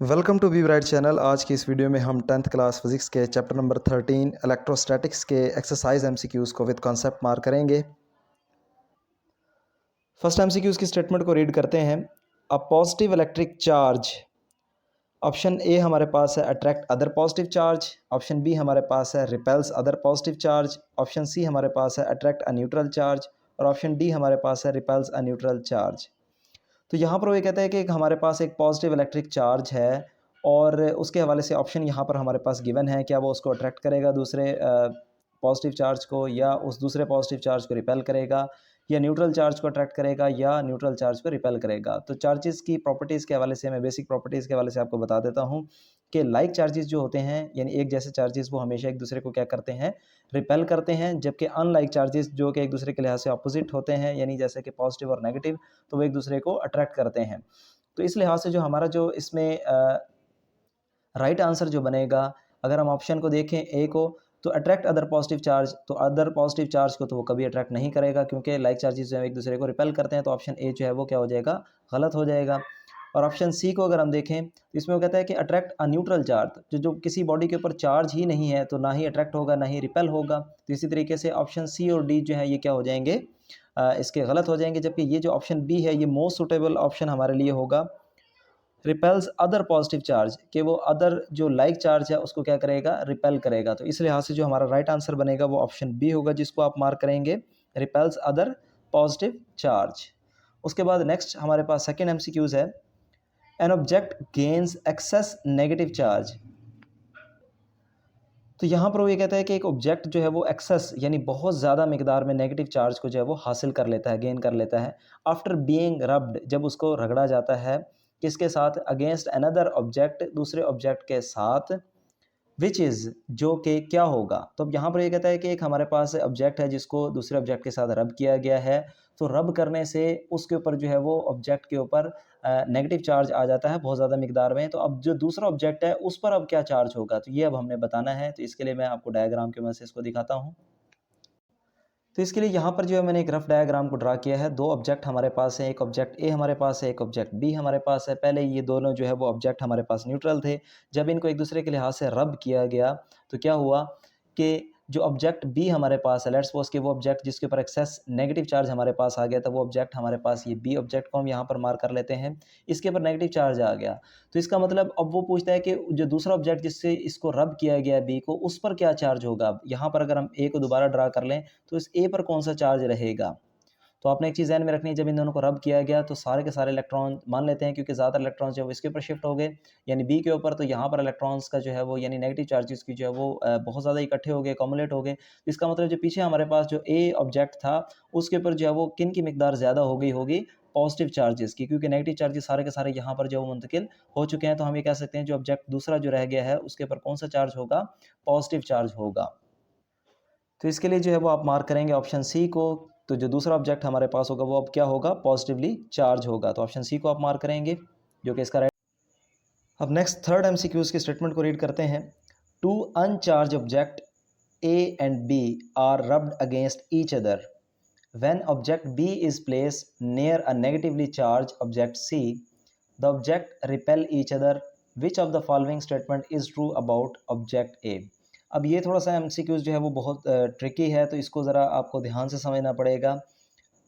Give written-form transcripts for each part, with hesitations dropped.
Welcome to be bright channel. आज की इस वीडियो में हम 10th क्लास फिजिक्स के चैप्टर नंबर 13 इलेक्ट्रोस्टैटिक्स के एक्सरसाइज एमसीक्यूज़ को विद कॉन्सेप्ट मार्क करेंगे। फर्स्ट एमसीक्यूज़ की स्टेटमेंट को रीड करते हैं। A positive electric charge, option A हमारे पास है attract other positive charge, option B हमारे पास है repels other positive charge, option C हमारे पास है अट्रैक्ट अ न्यूट्रल चार्ज और ऑप्शन डी हमारे पास है रिपेल्स अ न्यूट्रल चार्ज। तो यहाँ पर वो ये कहता है कि हमारे पास एक पॉजिटिव इलेक्ट्रिक चार्ज है और उसके हवाले से ऑप्शन यहाँ पर हमारे पास गिवन है। क्या वो उसको अट्रैक्ट करेगा दूसरे पॉजिटिव चार्ज को, या उस दूसरे पॉजिटिव चार्ज को रिपेल करेगा, या न्यूट्रल चार्ज को अट्रैक्ट करेगा, या न्यूट्रल चार्ज को रिपेल करेगा। तो चार्जेस की प्रॉपर्टीज़ के हवाले से मैं बेसिक प्रॉपर्टीज़ के हवाले से आपको बता देता हूँ कि लाइक चार्जेस जो होते हैं, यानी एक जैसे चार्जेस, वो हमेशा एक दूसरे को क्या करते हैं, रिपेल करते हैं। जबकि अनलाइक चार्जेस जो कि एक दूसरे के लिहाज से अपोजिट होते हैं, यानी जैसे कि पॉजिटिव और नेगेटिव, तो वो एक दूसरे को अट्रैक्ट करते हैं। तो इस लिहाज से जो हमारा जो इसमें राइट आंसर जो बनेगा, अगर हम ऑप्शन को देखें ए को, तो अट्रैक्ट अदर पॉजिटिव चार्ज, तो अदर पॉजिटिव चार्ज को तो वो कभी अट्रैक्ट नहीं करेगा क्योंकि लाइक चार्जेस जो है एक दूसरे को रिपेल करते हैं। तो ऑप्शन ए जो है वो क्या हो जाएगा, गलत हो जाएगा। और ऑप्शन सी को अगर हम देखें तो इसमें वो कहता है कि अट्रैक्ट अ न्यूट्रल चार्ज, जो किसी बॉडी के ऊपर चार्ज ही नहीं है तो ना ही अट्रैक्ट होगा ना ही रिपेल होगा। तो इसी तरीके से ऑप्शन सी और डी जो है ये क्या हो जाएंगे, इसके गलत हो जाएंगे। जबकि ये जो ऑप्शन बी है ये मोस्ट सुटेबल ऑप्शन हमारे लिए होगा, रिपेल्स अदर पॉजिटिव चार्ज, कि वो अदर जो लाइक चार्ज है उसको क्या करेगा, रिपेल करेगा। तो इस लिहाज से जो हमारा राइट आंसर बनेगा वो ऑप्शन बी होगा, जिसको आप मार्क करेंगे रिपेल्स अदर पॉजिटिव चार्ज। उसके बाद नेक्स्ट हमारे पास सेकेंड एमसीक्यूज है, an object gains excess negative charge. तो यहाँ पर वो ये कहता है कि एक ऑब्जेक्ट जो है वो एक्सेस यानी बहुत ज़्यादा मिकदार में नेगेटिव चार्ज को जो है वो हासिल कर लेता है, गेन कर लेता है, आफ्टर बीइंग रब्ड, जब उसको रगड़ा जाता है, किसके साथ, अगेंस्ट अनदर ऑब्जेक्ट, दूसरे ऑब्जेक्ट के साथ, विच इज़, जो कि क्या होगा। तो अब यहाँ पर ये कहता है कि एक हमारे पास ऑब्जेक्ट है जिसको दूसरे ऑब्जेक्ट के साथ रब किया गया है, तो रब करने से उसके ऊपर जो है वो ऑब्जेक्ट के ऊपर नेगेटिव चार्ज आ जाता है बहुत ज़्यादा मिकदार में। तो अब जो दूसरा ऑब्जेक्ट है उस पर अब क्या चार्ज होगा, तो ये अब हमने बताना है। तो इसके लिए मैं आपको डायग्राम की मदद से इसको दिखाता हूँ। तो इसके लिए यहाँ पर जो है मैंने एक रफ डायग्राम को ड्रा किया है। दो ऑब्जेक्ट हमारे पास है, एक ऑब्जेक्ट ए हमारे पास है, एक ऑब्जेक्ट बी हमारे पास है। पहले ये दोनों जो है वो ऑब्जेक्ट हमारे पास न्यूट्रल थे। जब इनको एक दूसरे के लिहाज से रब किया गया तो क्या हुआ कि जो ऑब्जेक्ट बी हमारे पास है, लेट्स सपोज कि वो ऑब्जेक्ट जिसके ऊपर एक्सेस नेगेटिव चार्ज हमारे पास आ गया था, वो ऑब्जेक्ट हमारे पास, ये बी ऑब्जेक्ट को हम यहाँ पर मार्क कर लेते हैं, इसके ऊपर नेगेटिव चार्ज आ गया। तो इसका मतलब अब वो पूछता है कि जो दूसरा ऑब्जेक्ट जिससे इसको रब किया गया है बी को, उस पर क्या चार्ज होगा। अब यहाँ पर अगर हम ए को दोबारा ड्रा कर लें तो इस ए पर कौन सा चार्ज रहेगा। तो आपने एक चीज़ ध्यान में रखनी है, जब इन दोनों को रब किया गया तो सारे के सारे इलेक्ट्रॉन मान लेते हैं, क्योंकि ज़्यादातर इलेक्ट्रॉन्स जो है वो इसके ऊपर शिफ्ट हो गए, यानी बी के ऊपर। तो यहाँ पर इलेक्ट्रॉन्स का जो है वो, यानी नेगेटिव चार्जेस की जो है वो बहुत ज़्यादा इकट्ठे हो गए, कॉमुलेट हो गए। इसका मतलब जो पीछे हमारे पास जो ए ऑब्जेक्ट था उसके ऊपर जो है वो किन की मिकदार ज़्यादा हो गई होगी, पॉजिटिव चार्जेस की, क्योंकि नेगेटिव चार्जेस सारे के सारे यहाँ पर जो है मुंतकिल हो चुके हैं। तो हम ये कह सकते हैं जो ऑब्जेक्ट दूसरा जो रह गया है उसके ऊपर कौन सा चार्ज होगा, पॉजिटिव चार्ज होगा। तो इसके लिए जो है वो आप मार्क करेंगे ऑप्शन सी को। तो जो दूसरा ऑब्जेक्ट हमारे पास होगा वो अब क्या होगा, पॉजिटिवली चार्ज होगा। तो ऑप्शन सी को आप मार्क करेंगे, जो कि इसका राइट। अब नेक्स्ट थर्ड एमसीक्यूज की स्टेटमेंट को रीड करते हैं। Two uncharge object A and B are rubbed against each other, when object B is placed near a negatively charge object C, the object repel each other, which of the following statement is true about object A. अब ये थोड़ा सा MCQs जो है वो बहुत tricky है, तो इसको ज़रा आपको ध्यान से समझना पड़ेगा।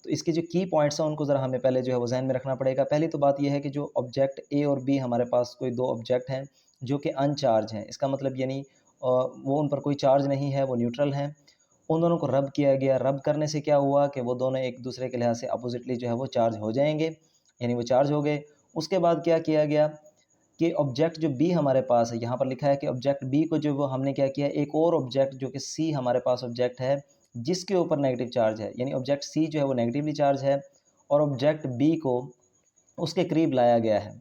तो इसके जो की पॉइंट्स हैं उनको ज़रा हमें पहले जो है वो ज़हन में रखना पड़ेगा। पहली तो बात यह है कि जो ऑब्जेक्ट ए और बी हमारे पास कोई दो ऑब्जेक्ट हैं जो कि अनचार्ज हैं, इसका मतलब यानी वो उन पर कोई चार्ज नहीं है, वो न्यूट्रल हैं। उन दोनों को रब किया गया, रब करने से क्या हुआ कि वो दोनों एक दूसरे के लिहाज से अपोजिटली जो है वो चार्ज हो जाएंगे, यानी वो चार्ज हो गए। उसके बाद क्या किया गया कि ऑब्जेक्ट जो बी हमारे पास है, यहाँ पर लिखा है कि ऑब्जेक्ट बी को जो वो हमने क्या किया, एक और ऑब्जेक्ट जो कि सी हमारे पास ऑब्जेक्ट है जिसके ऊपर नेगेटिव चार्ज है, यानी ऑब्जेक्ट सी जो है वो नेगेटिवली चार्ज है और ऑब्जेक्ट बी को उसके करीब लाया गया है।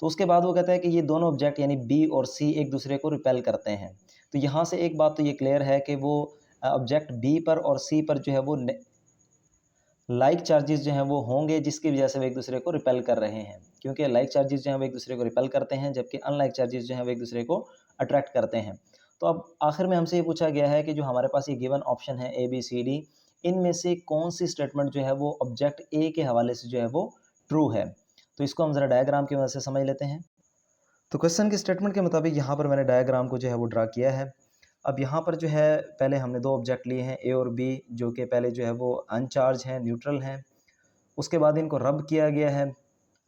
तो उसके बाद वो कहता है कि ये दोनों ऑब्जेक्ट यानी बी और सी एक दूसरे को रिपेल करते हैं। तो यहाँ से एक बात तो ये क्लियर है कि वो ऑब्जेक्ट बी पर और सी पर जो है वो लाइक चार्जेस जो हैं वो होंगे, जिसकी वजह से वो एक दूसरे को रिपेल कर रहे हैं, क्योंकि लाइक चार्जेस जो हैं वो एक दूसरे को रिपेल करते हैं, जबकि अनलाइक चार्जेस जो हैं वो एक दूसरे को अट्रैक्ट करते हैं। तो अब आखिर में हमसे ये पूछा गया है कि जो हमारे पास ये गिवन ऑप्शन है ए बी सी डी, इनमें से कौन सी स्टेटमेंट जो है वो ऑब्जेक्ट ए के हवाले से जो है वो ट्रू है। तो इसको हम ज़रा डायग्राम की मदद से समझ लेते हैं। तो क्वेश्चन के स्टेटमेंट के मुताबिक यहाँ पर मैंने डायग्राम को जो है वो ड्रा किया है। अब यहाँ पर जो है पहले हमने दो ऑब्जेक्ट लिए हैं ए और बी, जो कि पहले जो है वो अनचार्ज हैं, न्यूट्रल हैं। उसके बाद इनको रब किया गया है।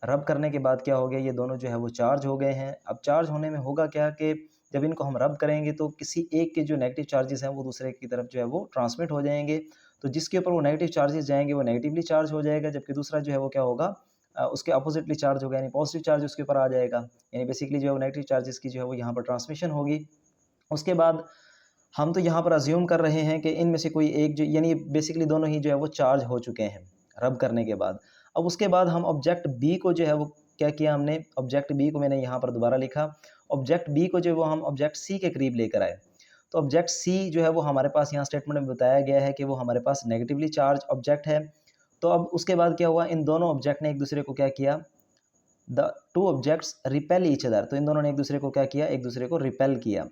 रब करने के बाद क्या हो गया, ये दोनों जो है वो चार्ज हो गए हैं। अब चार्ज होने में होगा क्या कि जब इनको हम रब करेंगे तो किसी एक के जो नेगेटिव चार्जेस हैं वो दूसरे की तरफ जो है वो ट्रांसमिट हो जाएंगे। तो जिसके ऊपर वो नेगेटिव चार्जेस जाएंगे वो नेगेटिवली चार्ज हो जाएगा, जबकि दूसरा जो है वो क्या होगा, उसके अपोजिटली चार्ज होगा, यानी पॉजिटिव चार्ज उसके ऊपर आ जाएगा। यानी बेसिकली जो है वो नेगेटिव चार्जेस की जो है वो यहाँ पर ट्रांसमिशन होगी। उसके बाद हम तो यहाँ पर अज्यूम कर रहे हैं कि इनमें से कोई एक जो, यानी बेसिकली दोनों ही जो है वो चार्ज हो चुके हैं रब करने के बाद। अब उसके बाद हम ऑब्जेक्ट बी को जो है वो क्या किया हमने, ऑब्जेक्ट बी को मैंने यहाँ पर दोबारा लिखा। ऑब्जेक्ट बी को जो है वो हम ऑब्जेक्ट सी के करीब लेकर आए। तो ऑब्जेक्ट सी जो है वो हमारे पास यहाँ स्टेटमेंट में बताया गया है कि वो हमारे पास नेगेटिवली चार्ज ऑब्जेक्ट है। तो अब उसके बाद क्या हुआ, इन दोनों ऑब्जेक्ट ने एक दूसरे को क्या किया, the two objects repel each other. तो इन दोनों ने एक दूसरे को क्या किया, एक दूसरे को रिपेल किया।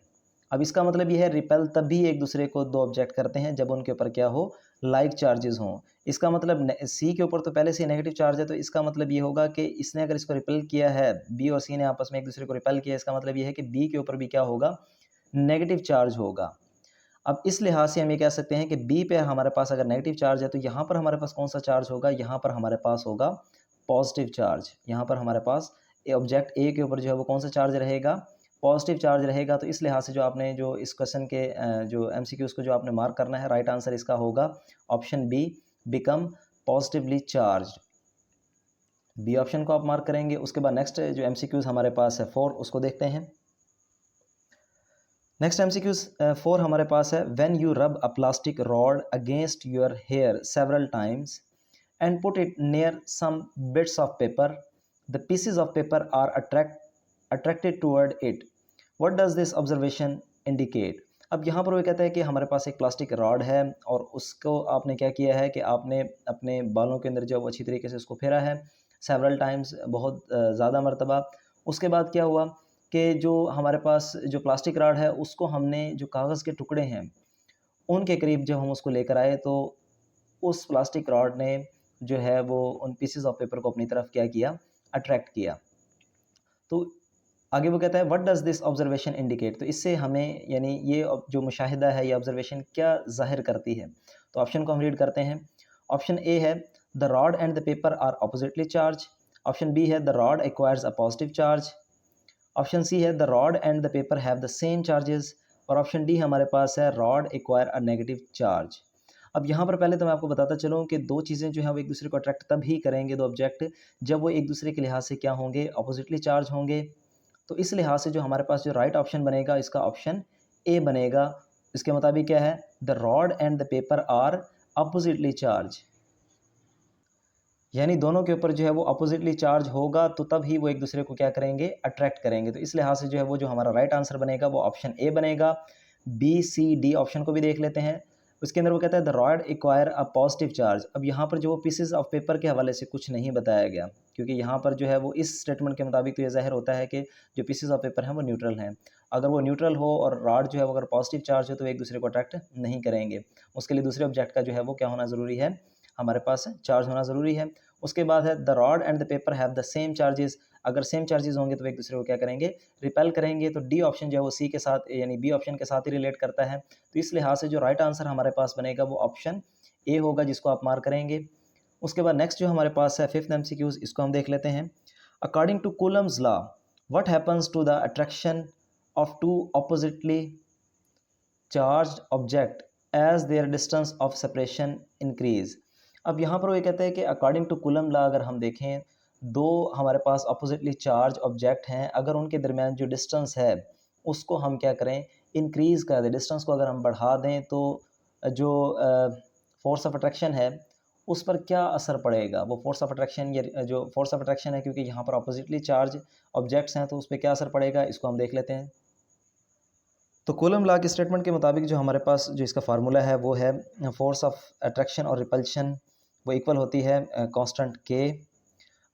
अब इसका मतलब ये है रिपेल तब भी एक दूसरे को दो ऑब्जेक्ट करते हैं जब उनके ऊपर क्या हो, लाइक चार्जेस हों। इसका मतलब सी के ऊपर तो पहले से नेगेटिव चार्ज है, तो इसका मतलब ये होगा कि इसने अगर इसको रिपेल किया है, बी और सी ने आपस में एक दूसरे को रिपेल किया, इसका मतलब ये है कि बी के ऊपर भी क्या होगा, नेगेटिव चार्ज होगा। अब इस लिहाज से हम ये कह सकते हैं कि बी पे हमारे पास अगर नेगेटिव चार्ज है तो यहाँ पर हमारे पास कौन सा चार्ज होगा, यहाँ पर हमारे पास होगा पॉजिटिव चार्ज। यहाँ पर हमारे पास ऑब्जेक्ट ए के ऊपर जो है वो कौन सा चार्ज रहेगा, पॉजिटिव चार्ज रहेगा। तो इस लिहाज से जो आपने जो इस क्वेश्चन के जो एमसीक्यूज को जो आपने मार्क करना है, राइट आंसर इसका होगा option B, become positively charge. B option को आप मार्क करेंगे। उसके बाद नेक्स्ट जो एमसीक्यूज हमारे पास है 4, उसको देखते हैं। नेक्स्ट एमसीक्यू 4 हमारे पास है, when you rub a plastic rod against your hair several times and put it near some bits of paper, the pieces of paper are attracted toward it, what does this observation indicate. अब यहाँ पर वो कहता है कि हमारे पास एक plastic rod है और उसको आपने क्या किया है कि आपने अपने बालों के अंदर जो अच्छी तरीके से उसको फेरा है सेवरल टाइम्स, बहुत ज़्यादा मरतबा। उसके बाद क्या हुआ कि जो हमारे पास जो प्लास्टिक रॉड है उसको हमने जो कागज़ के टुकड़े हैं उनके करीब जब हम उसको लेकर आए तो उस प्लास्टिक रॉड ने जो है वो उन पीसेस ऑफ पेपर को अपनी तरफ क्या किया, अट्रैक्ट किया। तो आगे वो कहता है what does this observation indicate, तो इससे हमें यानी ये जो मुशाहिदा है, ये ऑब्जर्वेशन क्या ज़ाहिर करती है। तो ऑप्शन को हम रीड करते हैं। ऑप्शन ए है the rod and the paper are oppositely charge. Option B है the rod acquires a positive charge. Option C है the rod and the paper have the same charges. और option D हमारे पास है rod acquire a negative charge. अब यहाँ पर पहले तो मैं आपको बताता चलूँ कि दो चीज़ें जो है वो एक दूसरे को अट्रैक्ट तब ही करेंगे, दो ऑब्जेक्ट, जब वो एक दूसरे के लिहाज से क्या होंगे, अपोजिटली चार्ज होंगे। तो इस लिहाज से जो हमारे पास जो राइट ऑप्शन बनेगा इसका ऑप्शन ए बनेगा। इसके मुताबिक क्या है, the rod and the paper are oppositely charge, यानी दोनों के ऊपर जो है वो अपोजिटली चार्ज होगा तो तब ही वो एक दूसरे को क्या करेंगे, अट्रैक्ट करेंगे। तो इस लिहाज से जो है वो जो हमारा राइट आंसर बनेगा वो ऑप्शन ए बनेगा। बी सी डी ऑप्शन को भी देख लेते हैं। उसके अंदर वो कहता है the rod acquire a positive charge. अब यहाँ पर जो पीसेस ऑफ पेपर के हवाले से कुछ नहीं बताया गया, क्योंकि यहाँ पर जो है वो इस स्टेटमेंट के मुताबिक तो ये ज़ाहिर होता है कि जो पीसेस ऑफ पेपर हैं वो न्यूट्रल हैं। अगर वो न्यूट्रल हो और रॉड जो है वो अगर पॉजिटिव चार्ज हो तो एक दूसरे को अट्रैक्ट नहीं करेंगे। उसके लिए दूसरे ऑब्जेक्ट का जो है वो क्या होना ज़रूरी है, हमारे पास चार्ज होना ज़रूरी है। उसके बाद है the rod and the paper have the same charges. अगर सेम चार्जेस होंगे तो एक दूसरे को क्या करेंगे, रिपेल करेंगे। तो डी ऑप्शन जो है वो सी के साथ यानी बी ऑप्शन के साथ ही रिलेट करता है। तो इस लिहाज से जो राइट आंसर हमारे पास बनेगा वो ऑप्शन ए होगा, जिसको आप मार्क करेंगे। उसके बाद नेक्स्ट जो हमारे पास है फिफ्थ एमसीक्यूज, इसको हम देख लेते हैं। According to Coulomb's law what happens to the attraction of two oppositely charged object as their distance of separation increase. अब यहाँ पर वो ये कहते हैं कि अकॉर्डिंग टू कूलम लॉ अगर हम देखें, दो हमारे पास अपोजिटली चार्ज ऑब्जेक्ट हैं, अगर उनके दरमियान जो डिस्टेंस है उसको हम क्या करें, इंक्रीज़ कर दें। डिस्टेंस को अगर हम बढ़ा दें तो जो फोर्स ऑफ अट्रैक्शन है उस पर क्या असर पड़ेगा। वो फोर्स ऑफ अट्रैक्शन, ये जो फोर्स ऑफ अट्रैक्शन है क्योंकि यहाँ पर अपोजिटली चार्ज ऑब्जेक्ट्स हैं तो उस पर क्या असर पड़ेगा, इसको हम देख लेते हैं। तो कूलम लॉ के स्टेटमेंट के मुताबिक जो हमारे पास जो इसका फार्मूला है वो है फोर्स ऑफ अट्रैक्शन और रिपल्शन वो इक्वल होती है कांस्टेंट के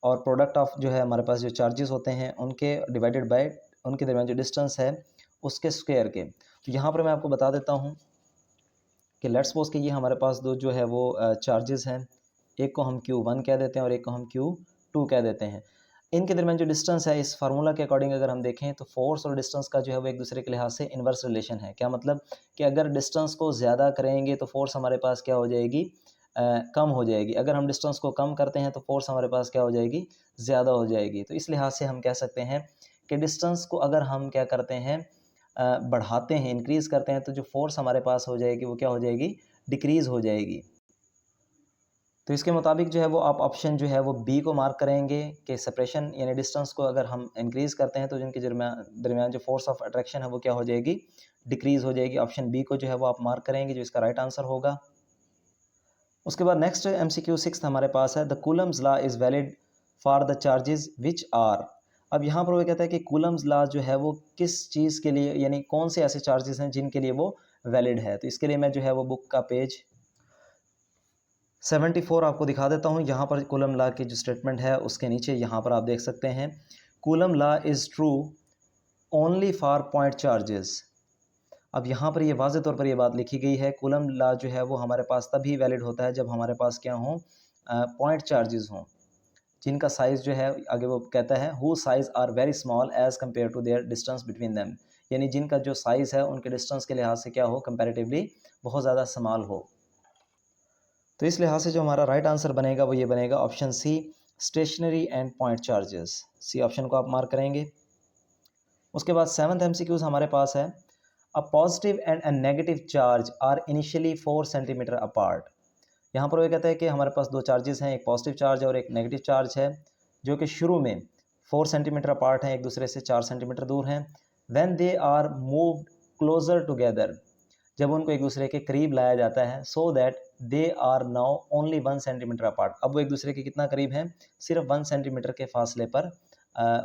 और प्रोडक्ट ऑफ जो है हमारे पास जो चार्जेस होते हैं उनके डिवाइडेड बाय उनके दरमियान जो डिस्टेंस है उसके स्क्वायर के। तो यहाँ पर मैं आपको बता देता हूँ कि लेट्स सपोज कि ये हमारे पास दो जो है वो चार्जेस हैं, एक को हम Q1 कह देते हैं और एक को हम Q2 कह देते हैं। इनके दरमियान जो डिस्टेंस है, इस फार्मूला के अकॉर्डिंग अगर हम देखें तो फोर्स और डिस्टेंस का जो है वो एक दूसरे के लिहाज से इन्वर्स रिलेशन है। क्या मतलब कि अगर डिस्टेंस को ज़्यादा करेंगे तो फोर्स हमारे पास क्या हो जाएगी, कम हो जाएगी। अगर हम डिस्टेंस को कम करते हैं तो फोर्स हमारे पास क्या हो जाएगी, ज़्यादा हो जाएगी। तो इस लिहाज से हम कह सकते हैं कि डिस्टेंस को अगर हम क्या करते हैं, बढ़ाते हैं, इंक्रीज़ करते हैं, तो जो फोर्स हमारे पास हो जाएगी वो क्या हो जाएगी, डिक्रीज़ हो जाएगी। तो इसके मुताबिक जो है वो आप ऑप्शन जो है वो बी को मार्क करेंगे कि सेपरेशन यानी डिस्टेंस को अगर हम इंक्रीज़ करते हैं तो जिनके दरमियान जो फोर्स ऑफ अट्रैक्शन है वो क्या हो जाएगी, डिक्रीज़ हो जाएगी। ऑप्शन बी को जो है वो आप मार्क करेंगे, जो इसका राइट आंसर होगा। उसके बाद नेक्स्ट MCQ 6 हमारे पास है, the Coulomb's law is valid for the charges which are. अब यहाँ पर वो कहता है कि कूलम्स लॉ जो है वो किस चीज़ के लिए, यानी कौन से ऐसे चार्जेस हैं जिनके लिए वो वैलिड है। तो इसके लिए मैं जो है वो बुक का पेज 74 आपको दिखा देता हूँ। यहाँ पर कूलम लॉ की जो स्टेटमेंट है उसके नीचे यहाँ पर आप देख सकते हैं, coulomb law is true only for point charges. अब यहाँ पर ये वाज़ेह तौर पर ये बात लिखी गई है, कूलम लॉ जो है वो हमारे पास तभी वैलिड होता है जब हमारे पास क्या हों, पॉइंट चार्जेस हों, जिनका साइज़ जो है, आगे वो कहता है who size are very small as compare to their distance between them, यानी जिनका जो साइज़ है उनके डिस्टेंस के लिहाज से क्या हो, कंपैरेटिवली बहुत ज़्यादा स्मॉल हो। तो इस लिहाज से जो हमारा राइट आंसर बनेगा वो ये बनेगा option C, stationary and point charges. C option को आप मार्क करेंगे। उसके बाद 7th MCQs हमारे पास है, a positive and a negative charge are initially 4 centimetre apart. यहाँ पर वो कहता है कि हमारे पास दो चार्जेस हैं, एक पॉजिटिव चार्ज है और एक नेगेटिव चार्ज है, जो कि शुरू में 4 सेंटीमीटर अपार्ट हैं, एक दूसरे से 4 सेंटीमीटर दूर हैं। When they are moved closer together, जब उनको एक दूसरे के करीब लाया जाता है, so that they are now only 1 centimetre apart, अब वो एक दूसरे के कितना करीब हैं, सिर्फ 1 सेंटीमीटर के फासले पर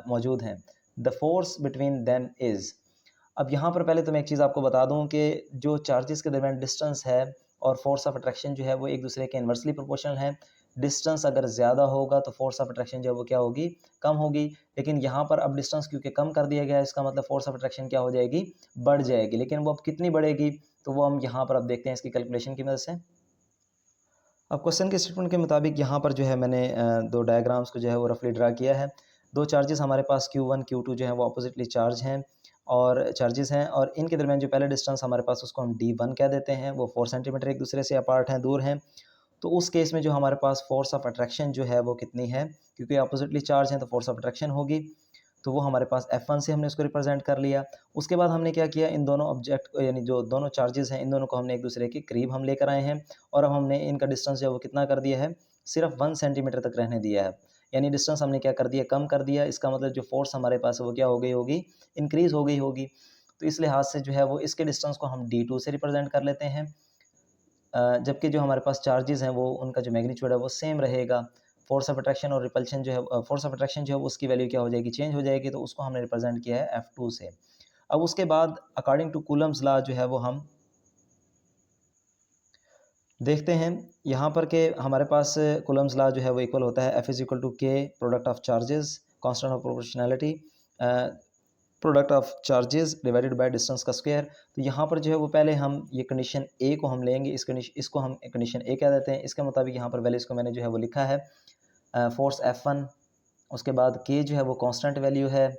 मौजूद हैं। The force between them is. अब यहाँ पर पहले तो मैं एक चीज़ आपको बता दूँ कि जो चार्जेस के दरमियान डिस्टेंस है और फोर्स ऑफ अट्रैक्शन जो है वो एक दूसरे के इन्वर्सली प्रोपोर्शनल है। डिस्टेंस अगर ज़्यादा होगा तो फोर्स ऑफ अट्रैक्शन जो है वो क्या होगी, कम होगी। लेकिन यहाँ पर अब डिस्टेंस क्योंकि कम कर दिया गया है, इसका मतलब फोर्स ऑफ अट्रैक्शन क्या हो जाएगी, बढ़ जाएगी। लेकिन वो अब कितनी बढ़ेगी, तो वो हम यहाँ पर अब देखते हैं इसकी कैलकुलेशन की मदद से। अब क्वेश्चन के स्टेटमेंट के मुताबिक यहाँ पर जो है मैंने दो डायग्राम्स को जो है वो रफली ड्रा किया है। दो चार्जेस हमारे पास Q1 Q2 जो है वो अपोजिटली चार्ज हैं और चार्जेस हैं, और इनके दरमियान जो पहले डिस्टेंस हमारे पास उसको हम D1 कह देते हैं, वो 4 सेंटीमीटर एक दूसरे से अपार्ट हैं, दूर हैं। तो उस केस में जो हमारे पास फोर्स ऑफ अट्रैक्शन जो है वो कितनी है, क्योंकि अपोजिटली चार्ज हैं तो फोर्स ऑफ अट्रैक्शन होगी, तो वो हमारे पास F1 से हमने उसको रिप्रेजेंट कर लिया। उसके बाद हमने क्या किया, इन दोनों ऑब्जेक्ट यानी जो दोनों चार्जेस हैं इन दोनों को हमने एक दूसरे के करीब हम लेकर आए हैं, और अब हमने इनका डिस्टेंस जो है वो कितना कर दिया है, सिर्फ 1 सेंटीमीटर तक रहने दिया है। यानी डिस्टेंस हमने क्या कर दिया, कम कर दिया। इसका मतलब जो फोर्स हमारे पास है वो क्या हो गई होगी, इंक्रीज़ हो गई होगी। तो इस लिहाज से जो है वो इसके डिस्टेंस को हम D2 से रिप्रेजेंट कर लेते हैं, जबकि जो हमारे पास चार्जेस हैं वो उनका जो मैग्नीट्यूड है वो सेम रहेगा। फोर्स ऑफ अट्रैक्शन और रिपल्शन जो है, फोर्स ऑफ अट्रैक्शन जो है उसकी वैल्यू क्या हो जाएगी, चेंज हो जाएगी, तो उसको हमने रिप्रेजेंट किया है F2 से। अब उसके बाद अकॉर्डिंग टू कूलम्स लॉ जो है वो हम देखते हैं यहाँ पर कि हमारे पास कूलम्स लॉ जो है वो इक्वल होता है F इज़ इक्वल टू के product of charges constant of proportionality product of charges divided by distance का स्क्वायर। तो यहाँ पर जो है वो पहले हम ये कंडीशन ए को हम लेंगे, इसको हम कंडीशन ए कह देते हैं। इसके मुताबिक यहाँ पर वैल्यूज़ को मैंने जो है वो लिखा है, फोर्स F1, उसके बाद के जो है वो कांस्टेंट वैल्यू है,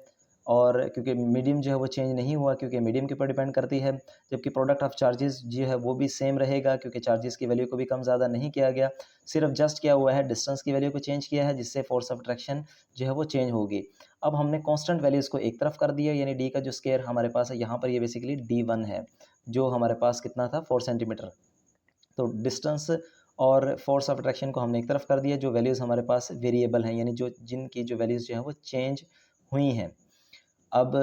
और क्योंकि मीडियम जो है वो चेंज नहीं हुआ क्योंकि मीडियम के ऊपर डिपेंड करती है, जबकि प्रोडक्ट ऑफ चार्जेस जो है वो भी सेम रहेगा क्योंकि चार्जेस की वैल्यू को भी कम ज़्यादा नहीं किया गया, सिर्फ जस्ट क्या हुआ है, डिस्टेंस की वैल्यू को चेंज किया है, जिससे फोर्स ऑफ अट्रैक्शन जो है वो चेंज होगी। अब हमने कांस्टेंट वैल्यूज़ को एक तरफ कर दिया, यानी डी का जो स्क्वायर हमारे पास है यहाँ पर ये बेसिकली D1 है, जो हमारे पास कितना था, 4 सेंटीमीटर। तो डिस्टेंस और फोर्स ऑफ अट्रैक्शन को हमने एक तरफ कर दिया, जो वैल्यूज़ हमारे पास वेरिएबल हैं, यानी जो जिनकी जो वैल्यूज़ जो है वो चेंज हुई हैं। अब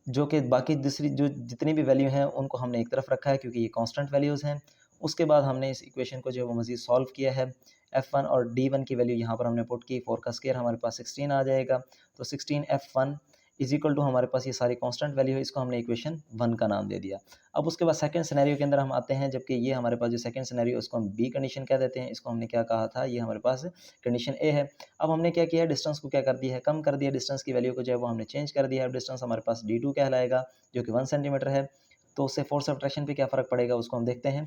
जो कि बाकी दूसरी जो जितनी भी वैल्यू हैं उनको हमने एक तरफ रखा है क्योंकि ये कांस्टेंट वैल्यूज़ हैं। उसके बाद हमने इस इक्वेशन को जो है वो मज़ीद सॉल्व किया है। F1 और D1 की वैल्यू यहाँ पर हमने पुट की, 4 का स्क्वायर हमारे पास 16 आ जाएगा। तो 16 F1 इज़ इक्वल टू हमारे पास ये सारी कांस्टेंट वैल्यू है, इसको हमने इक्वेशन 1 का नाम दे दिया। अब उसके बाद सेकंड सिनेरियो के अंदर हम आते हैं, जबकि ये हमारे पास जो सेकंड सिनेरियो उसको हम बी कंडीशन कह देते हैं, इसको हमने क्या कहा था, ये हमारे पास कंडीशन ए है। अब हमने क्या किया है, डिस्टेंस को क्या कर दिया है, कम कर दिया, डिस्टेंस की वैल्यू को जो है वो हमने चेंज कर दिया है। अब डिस्टेंस हमारे पास D2 कहलाएगा जो कि 1 सेंटीमीटर है। तो उससे फोर्स ऑफ अट्रैक्शन पे क्या फ़र्क पड़ेगा उसको हम देखते हैं।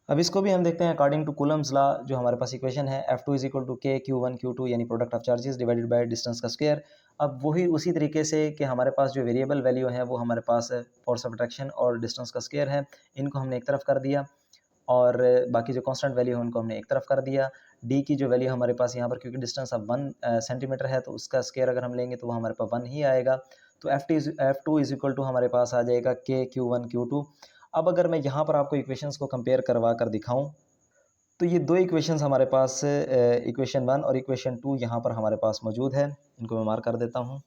अब इसको भी हम देखते हैं अकॉर्डिंग टू कूलम्स लॉ। जो हमारे पास इक्वेशन है F2 इज इक्वल टू के Q1 Q2 यानी product of charges divided by distance का स्क्वायर। अब वही उसी तरीके से कि हमारे पास जो वेरिएबल वैल्यू है वो हमारे पास फोर्स ऑफ अट्रैक्शन और डिस्टेंस का स्क्वायर है, इनको हमने एक तरफ कर दिया और बाकी जो कांस्टेंट वैल्यू है उनको हमने एक तरफ कर दिया। डी की जो वैल्यू हमारे पास यहाँ पर, क्योंकि डिस्टेंस अब 1 सेंटीमीटर है तो उसका स्क्वायर अगर हम लेंगे तो वो हमारे पास 1 ही आएगा। तो F2 इज इक्वल टू हमारे पास आ जाएगा के Q1 Q2। अब अगर मैं यहाँ पर आपको इक्वेशंस को कंपेयर करवा कर दिखाऊँ तो ये दो इक्वेशंस हमारे पास इक्वेशन 1 और इक्वेशन 2 यहाँ पर हमारे पास मौजूद है। इनको मैं मार्क कर देता हूँ।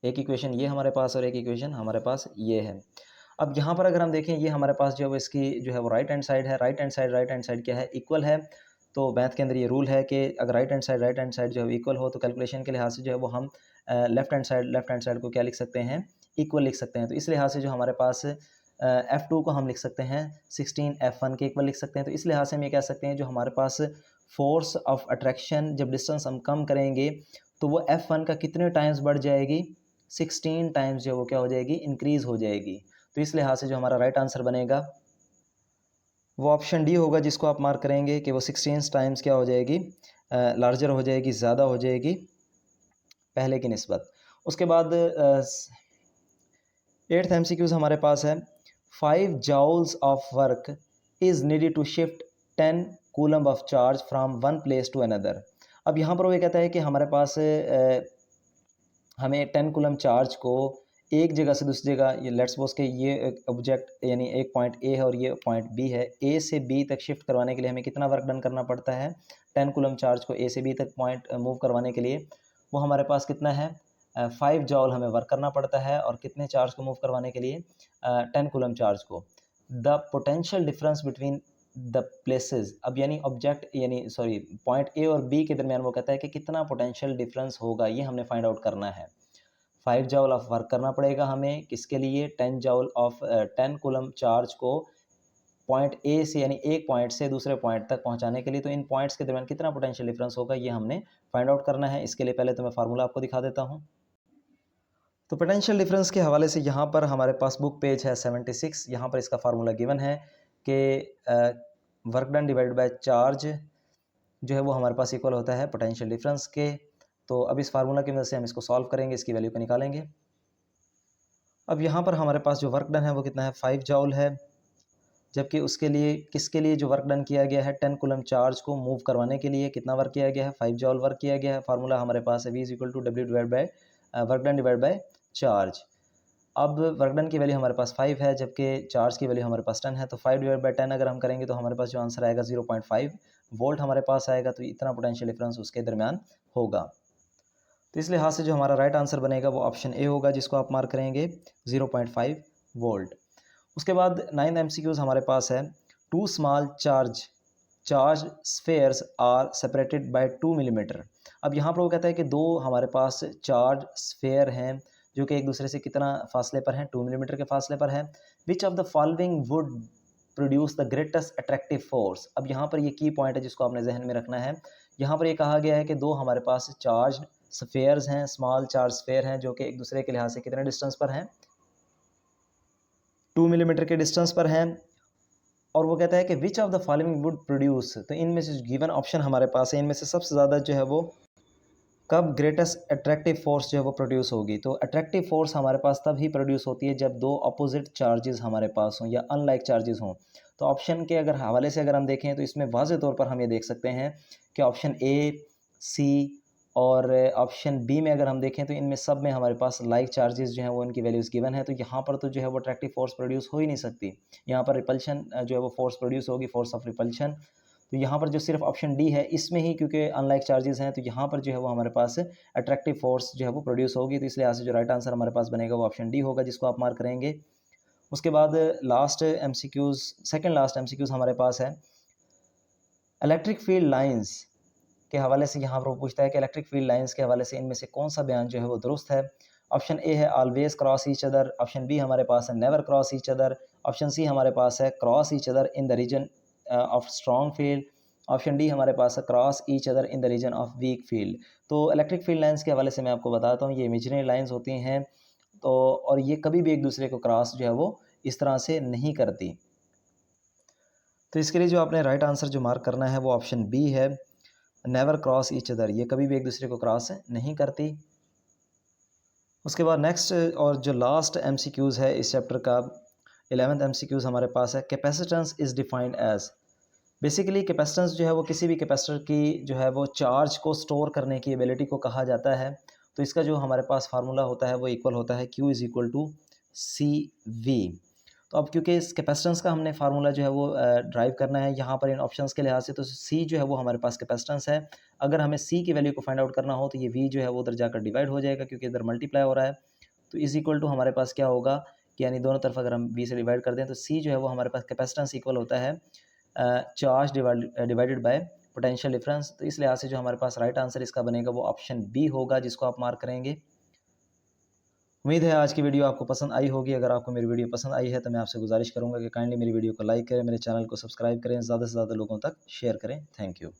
एक इक्वेशन ये हमारे पास और एक इक्वेशन हमारे पास ये है। अब यहाँ पर अगर हम देखें, ये हमारे पास जो है वो इसकी जो है वो राइट हैंड साइड है। राइट हैंड साइड क्या है, इक्वल है। तो मैथ के अंदर ये रूल है कि अगर राइट हैंड साइड जो है इक्वल हो तो कैलकुलेशन के लिहाज से जो है वो हम लेफ्ट हैंड साइड को क्या लिख सकते हैं, इक्वल लिख सकते हैं। तो इस लिहाज से जो हमारे पास F2 को हम लिख सकते हैं 16 F1 के इक्वल लिख सकते हैं। तो इस लिहाज से हम ये कह सकते हैं जो हमारे पास फोर्स ऑफ अट्रैक्शन जब डिस्टेंस हम कम करेंगे तो वो F1 का कितने टाइम्स बढ़ जाएगी, 16 टाइम्स जो वो क्या हो जाएगी, इंक्रीज हो जाएगी। तो इस लिहाज से जो हमारा राइट आंसर बनेगा वो ऑप्शन डी होगा, जिसको आप मार्क करेंगे कि वो 16 टाइम्स क्या हो जाएगी, लार्जर हो जाएगी, ज़्यादा हो जाएगी पहले की निस्बत। उसके बाद 8th MCQs हमारे पास है 5 joules of work is needed to shift 10 coulomb of charge from one place to another. अब यहाँ पर वो ये कहता है कि हमारे पास हमें 10 कूलम चार्ज को एक जगह से दूसरी जगह, ये लेट्स सपोज के ये ऑब्जेक्ट यानी एक पॉइंट ए है और ये पॉइंट बी है, ए से बी तक शिफ्ट करवाने के लिए हमें कितना वर्क डन करना पड़ता है, 10 कूलम चार्ज को ए से बी तक पॉइंट मूव करवाने के लिए वो हमारे पास कितना है, 5 जॉल हमें वर्क करना पड़ता है। और कितने चार्ज को मूव करवाने के लिए, 10 कूलम चार्ज को। The potential difference between the places, अब यानी ऑब्जेक्ट यानी सॉरी पॉइंट ए और बी के दरमियान वो कहता है कि कितना पोटेंशियल डिफरेंस होगा, ये हमने फाइंड आउट करना है। 5 जॉल ऑफ वर्क करना पड़ेगा हमें, किसके लिए, 10 जॉल ऑफ 10 कूलम चार्ज को पॉइंट ए से यानी एक पॉइंट से दूसरे पॉइंट तक पहुंचाने के लिए। तो इन पॉइंट्स के दरमियान कितना पोटेंशियल डिफरेंस होगा ये हमने फाइंड आउट करना है। इसके लिए पहले तो मैं फार्मूला आपको दिखा देता हूँ। तो पोटेंशियल डिफरेंस के हवाले से यहाँ पर हमारे पास बुक पेज है 76, यहाँ पर इसका फार्मूला गिवन है कि work done divided by charge जो है वो हमारे पास इक्वल होता है पोटेंशियल डिफरेंस के। तो अब इस फार्मूला की मदद से हम इसको सॉल्व करेंगे, इसकी वैल्यू को निकालेंगे। अब यहाँ पर हमारे पास जो वर्क डन है वो कितना है, 5 जॉल है, जबकि उसके लिए किसके लिए जो वर्क डन किया गया है, 10 कूलम चार्ज को मूव करवाने के लिए कितना वर्क किया गया है, 5 जॉल वर्क किया गया है। फार्मूला हमारे पास है V is equal to W divide by work done divide by charge. अब वर्क डन की वैल्यू हमारे पास 5 है, जबकि चार्ज की वैल्यू हमारे पास 10 है। तो 5 डिवाइड बाय 10 अगर हम करेंगे तो हमारे पास जो आंसर आएगा 0.5 वोल्ट हमारे पास आएगा। तो इतना पोटेंशियल डिफरेंस उसके दरमियान होगा। तो इस लिहाज से जो हमारा राइट आंसर बनेगा वो ऑप्शन ए होगा, जिसको आप मार्क करेंगे 0.5 वोल्ट। उसके बाद 9th MCQs हमारे पास है 2 small charge spheres are separated by 2 millimetre. अब यहाँ पर वो कहता है कि दो हमारे पास चार्ज स्फेयर हैं जो कि एक दूसरे से कितना फासले पर हैं, 2 मिलीमीटर के फासले पर है। विच of the following would produce the greatest attractive force. अब यहाँ पर ये की पॉइंट है जिसको आपने जहन में रखना है। यहाँ पर ये कहा गया है कि दो हमारे पास चार्ज स्फेयर्स हैं, स्मॉल चार्ज स्फेयर हैं, जो कि एक दूसरे के लिहाज से कितने डिस्टेंस पर हैं, 2 मिलीमीटर के डिस्टेंस पर हैं। और वो कहता है कि विच of the following would produce, तो इनमें से गिवन ऑप्शन हमारे पास है, इनमें से सबसे ज़्यादा जो है वो कब ग्रेटेस्ट अट्रैक्टिव फोर्स जो है वो प्रोड्यूस होगी। तो अट्रैक्टिव फोर्स हमारे पास तब ही प्रोड्यूस होती है जब दो अपोजिट चार्जेस हमारे पास हों या अनलाइक चार्जेस हों। तो ऑप्शन के अगर हवाले से अगर हम देखें तो इसमें वाज़े तौर पर हम ये देख सकते हैं कि ऑप्शन ए, सी और ऑप्शन बी में अगर हम देखें तो इनमें सब में हमारे पास लाइक चार्जेस जो हैं वो इनकी वैल्यूज़ गिवन है। तो यहाँ पर तो जो है वो अट्रैक्टिव फोर्स प्रोड्यूस हो ही नहीं सकती। यहाँ पर रिपल्शन जो है वो फोर्स प्रोड्यूस होगी, फोर्स ऑफ रिपल्शन। तो यहाँ पर जो सिर्फ ऑप्शन डी है इसमें ही, क्योंकि अनलाइक चार्जेस हैं, तो यहाँ पर जो है वो हमारे पास अट्रैक्टिव फोर्स जो है वो प्रोड्यूस होगी। तो इसलिए यहाँ से जो राइट आंसर हमारे पास बनेगा वो ऑप्शन डी होगा, जिसको आप मार्क करेंगे। उसके बाद last MCQs, second last MCQs हमारे पास है इलेक्ट्रिक फील्ड लाइंस के हवाले से। यहाँ पर वो पूछता है कि इलेक्ट्रिक फील्ड लाइंस के हवाले से इनमें से कौन सा बयान जो है वो दुरुस्त है। ऑप्शन ए है always cross each other, option B हमारे पास है never cross each other, option C हमारे पास है cross each other in the region of strong field, option D हमारे पास है cross each other in the region of weak field. तो इलेक्ट्रिक फील्ड लाइंस के हवाले से मैं आपको बताता हूँ, ये इमेजिनरी लाइंस होती हैं तो और ये कभी भी एक दूसरे को क्रॉस जो है वो इस तरह से नहीं करती। तो इसके लिए जो आपने राइट आंसर जो मार्क करना है वो ऑप्शन बी है, नेवर क्रॉस ईच अदर, ये कभी भी एक दूसरे को क्रॉस नहीं करती। उसके बाद नेक्स्ट और जो लास्ट एमसीक्यूज़ है इस चैप्टर का, 11th एमसीक्यूज़ हमारे पास है, capacitance is defined as. Basically capacitance जो है वो किसी भी कैपेसिटर की जो है वो चार्ज को स्टोर करने की एबिलिटी को कहा जाता है। तो इसका जो हमारे पास फार्मूला होता है वो इक्वल होता है Q is equal to C V. तो अब क्योंकि इस कैपेसिटेंस का हमने फार्मूला जो है वो ड्राइव करना है यहाँ पर इन ऑप्शंस के लिहाज से, तो सी जो है वो हमारे पास कैपेसिटेंस है। अगर हमें सी की वैल्यू को फाइंड आउट करना हो तो ये वी जो है वो उधर जाकर डिवाइड हो जाएगा क्योंकि इधर मल्टीप्लाई हो रहा है। तो इज़ इक्वल टू हमारे पास क्या होगा कि यानी दोनों तरफ अगर हम वी से डिवाइड कर दें तो सी जो है वो हमारे पास कैपेसिटेंस इक्वल होता है charge divided by potential difference. तो इस लिहाज से जो हमारे पास राइट आंसर इसका बनेगा वो ऑप्शन बी होगा, जिसको आप मार्क करेंगे। उम्मीद है आज की वीडियो आपको पसंद आई होगी। अगर आपको मेरी वीडियो पसंद आई है तो मैं आपसे गुजारिश करूंगा कि काइंडली मेरी वीडियो को लाइक करें, मेरे चैनल को सब्सक्राइब करें, ज़्यादा से ज़्यादा लोगों तक शेयर करें। Thank you.